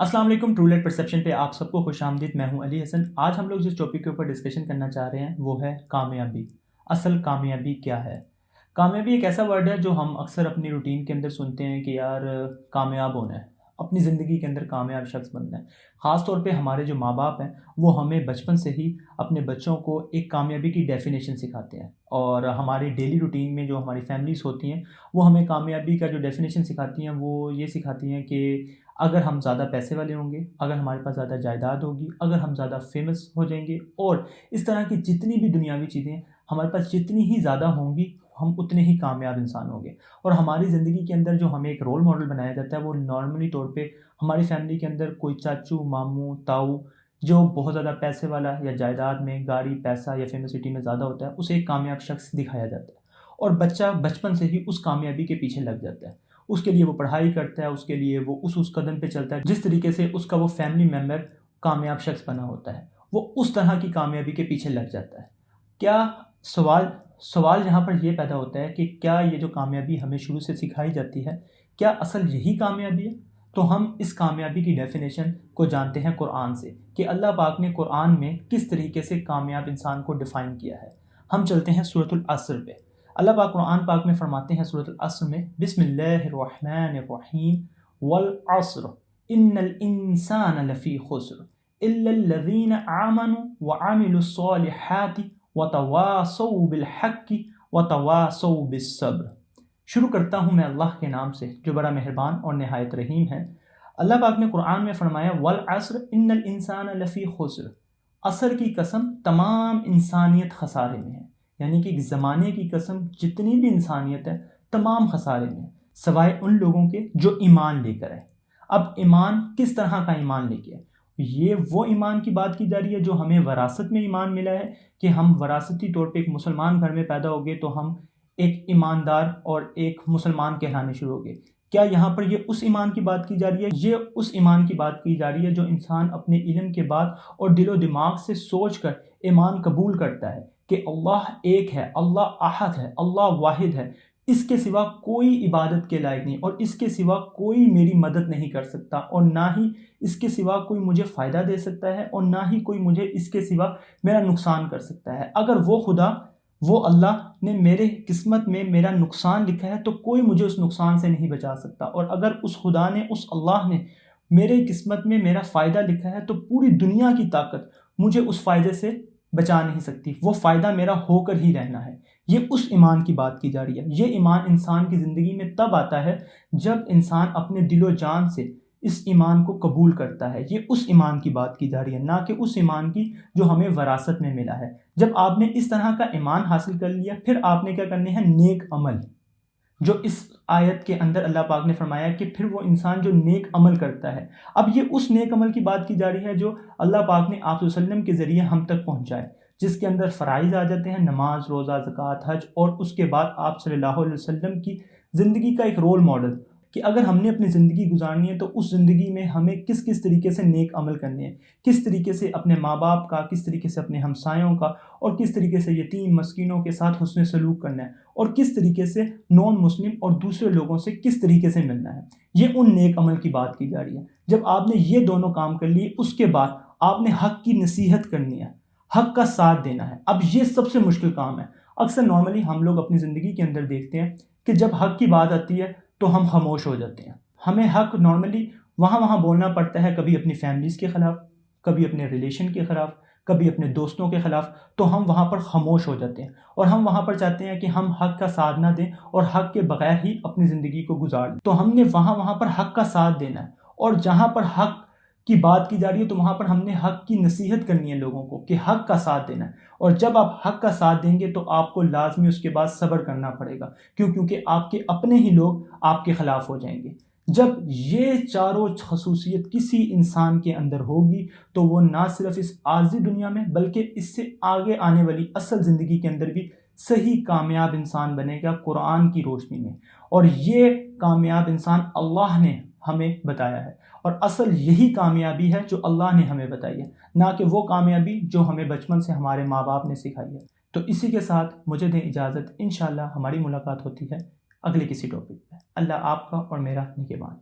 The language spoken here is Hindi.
अस्सलाम वालेकुम। ट्रूलेट परसेप्शन पे आप सबको खुशामदीद। मैं हूं अली हसन। आज हम लोग जिस टॉपिक के ऊपर डिस्कशन करना चाह रहे हैं वो है कामयाबी। असल कामयाबी क्या है? कामयाबी एक ऐसा वर्ड है जो हम अक्सर अपनी रूटीन के अंदर सुनते हैं कि यार कामयाब होना है, अपनी ज़िंदगी के अंदर कामयाब शख्स बनना है। ख़ास तौर पे हमारे जो माँ बाप हैं वो हमें बचपन से ही अपने बच्चों को एक कामयाबी की डेफिनेशन सिखाते हैं, और हमारे डेली रूटीन में जो हमारी फैमिलीज़ होती हैं वो हमें कामयाबी का जो डेफिनेशन सिखाती हैं वो ये सिखाती हैं कि अगर हम ज़्यादा पैसे वाले होंगे, अगर हमारे पास ज़्यादा जायदाद होगी, अगर हम ज़्यादा फेमस हो जाएंगे, और इस तरह की जितनी भी दुनियावी चीज़ें हमारे पास जितनी ही ज़्यादा होंगी, हम उतने ही कामयाब इंसान होंगे। और हमारी ज़िंदगी के अंदर जो हमें एक रोल मॉडल बनाया जाता है वो नॉर्मली तौर पे हमारी फैमिली के अंदर कोई चाचू, मामू, ताऊ जो बहुत ज़्यादा पैसे वाला या जायदाद में, गाड़ी, पैसा या फेमसिटी में ज़्यादा होता है, उसे एक कामयाब शख्स दिखाया जाता है। और बच्चा बचपन से ही उस कामयाबी के पीछे लग जाता है। उसके लिए वो पढ़ाई करता है, उसके लिए वो उस कदम पे चलता है जिस तरीके से उसका वो फैमिली मेम्बर कामयाब शख्स बना होता है, वो उस तरह की कामयाबी के पीछे लग जाता है। क्या सवाल सवाल यहाँ पर ये पैदा होता है कि क्या ये जो कामयाबी हमें शुरू से सिखाई जाती है, क्या असल यही कामयाबी है? तो हम इस कामयाबी की डेफिनेशन को जानते हैं कुरान से, कि अल्लाह पाक ने कुरान में किस तरीके से कामयाब इंसान को डिफ़ाइन किया है। हम चलते हैं सूरतुल अस्र पे। अल्लाह पाक कुरान पाक में फरमाते हैं सूरतुल अस्र में, बिस्मिल्लाहिर्रहमानिर्रहीम, वल अस्र इन्नल इंसान लफ़ी खुस्र इल्लल्लज़ीना आमनु व अमिलुस्सॉलिहाति व तवासौ बिल हक़्क़ि व तवासौ बिस्सब्र। शुरू करता हूँ मैं अल्लाह के नाम से जो बड़ा मेहरबान और नहायत रहीम है। अल्लाह पाक ने कुरान में फरमाया, वल अस्र इन्नल इंसान लफ़ी खुस्र, असर की कसम तमाम इंसानियत खसारे में है। यानी कि ज़माने की कसम, जितनी भी इंसानियत है तमाम खसारे में, सवाए उन लोगों के जो ईमान लेकर आए। अब ईमान किस तरह का ईमान लेके आए? ये वो ईमान की बात की जा रही है जो हमें वरासत में ईमान मिला है, कि हम वरासती तौर पे एक मुसलमान घर में पैदा हो गए तो हम एक ईमानदार और एक मुसलमान कहलाने शुरू हो गए। क्या यहाँ पर ये उस ईमान की बात की जा रही है? ये उस ईमान की बात की जा रही है जो इंसान अपने इल्म के बाद और दिलो दिमाग से सोच कर ईमान कबूल करता है कि अल्लाह एक है, अल्लाह अहद है, अल्लाह वाहिद है, इसके सिवा कोई इबादत के लायक नहीं, और इसके सिवा कोई मेरी मदद नहीं कर सकता, और ना ही इसके सिवा कोई मुझे फ़ायदा दे सकता है, और ना ही कोई मुझे इसके सिवा मेरा नुकसान कर सकता है। अगर वो खुदा, वो अल्लाह ने मेरे किस्मत में मेरा नुकसान लिखा है तो कोई मुझे उस नुकसान से नहीं बचा सकता, और अगर उस खुदा ने, उस अल्लाह ने मेरे किस्मत में मेरा फ़ायदा लिखा है तो पूरी दुनिया की ताकत मुझे उस फ़ायदे से बचा नहीं सकती। वो फ़ायदा मेरा होकर ही रहना है। ये उस ईमान की बात की जा रही है। ये ईमान इंसान की ज़िंदगी में तब आता है जब इंसान अपने दिलो जान से इस ईमान को कबूल करता है। ये उस ईमान की बात की जा रही है, ना कि उस ईमान की जो हमें वरासत में मिला है। जब आपने इस तरह का ईमान हासिल कर लिया, फिर आपने क्या करने हैं? नेक अमल। जो इस आयत के अंदर अल्लाह पाक ने फरमाया कि फिर वो इंसान जो नेक अमल करता है। अब ये उस नेक अमल की बात की जा रही है जो अल्लाह पाक ने आप वसल्लम के ज़रिए हम तक पहुँचाए, जिसके अंदर फ़राइज़ आ जाते हैं, नमाज, रोज़ा, ज़कात, हज, और उसके बाद आप सल्लल्लाहु अलैहि वसल्लम की ज़िंदगी का एक रोल मॉडल, कि अगर हमने अपनी ज़िंदगी गुजारनी है तो उस ज़िंदगी में हमें किस किस तरीके से नेक अमल करने हैं, किस तरीके से अपने माँ बाप का, किस तरीके से अपने हमसायों का, और किस तरीके से यतीम मस्कीनों के साथ हुस्न सलूक करना है, और किस तरीके से नॉन मुस्लिम और दूसरे लोगों से किस तरीके से मिलना है। ये उन नेक अमल की बात की जा रही है। जब आपने ये दोनों काम कर लिए, उसके बाद आपने हक़ की नसीहत करनी है, हक़ का साथ देना है। अब ये सबसे मुश्किल काम है। अक्सर नॉर्मली हम लोग अपनी ज़िंदगी के अंदर देखते हैं कि जब हक़ की बात आती है तो हम खामोश हो जाते हैं। हमें हक़ नॉर्मली वहाँ बोलना पड़ता है, कभी अपनी फैमिलीज़ के ख़िलाफ़, कभी अपने रिलेशन के ख़िलाफ़, कभी अपने दोस्तों के ख़िलाफ़, तो हम वहाँ पर खामोश हो जाते हैं, और हम वहाँ पर चाहते हैं कि हम हक़ का साथ ना दें और हक़ के बग़ैर ही अपनी ज़िंदगी को गुजार लें। तो हमने वहाँ पर हक़ का साथ देना है, और जहाँ पर हक़ की बात की जा रही है तो वहाँ पर हमने हक़ की नसीहत करनी है लोगों को, कि हक़ का साथ देना है। और जब आप हक़ का साथ देंगे तो आपको लाज़मी उसके बाद सब्र करना पड़ेगा। क्योंकि आपके अपने ही लोग आपके ख़िलाफ़ हो जाएंगे। जब ये चारों खसूसियत किसी इंसान के अंदर होगी तो वो ना सिर्फ इस आर्ज़ी दुनिया में बल्कि इससे आगे आने वाली असल ज़िंदगी के अंदर भी सही कामयाब इंसान बनेगा कुरान की रोशनी में। और ये कामयाब इंसान अल्लाह ने हमें बताया है, और असल यही कामयाबी है जो अल्लाह ने हमें बताई है, ना कि वो कामयाबी जो हमें बचपन से हमारे माँ बाप ने सिखाई है। तो इसी के साथ मुझे दें इजाज़त। इंशाअल्लाह हमारी मुलाकात होती है अगले किसी टॉपिक पे। अल्लाह आपका और मेरा निगहबान।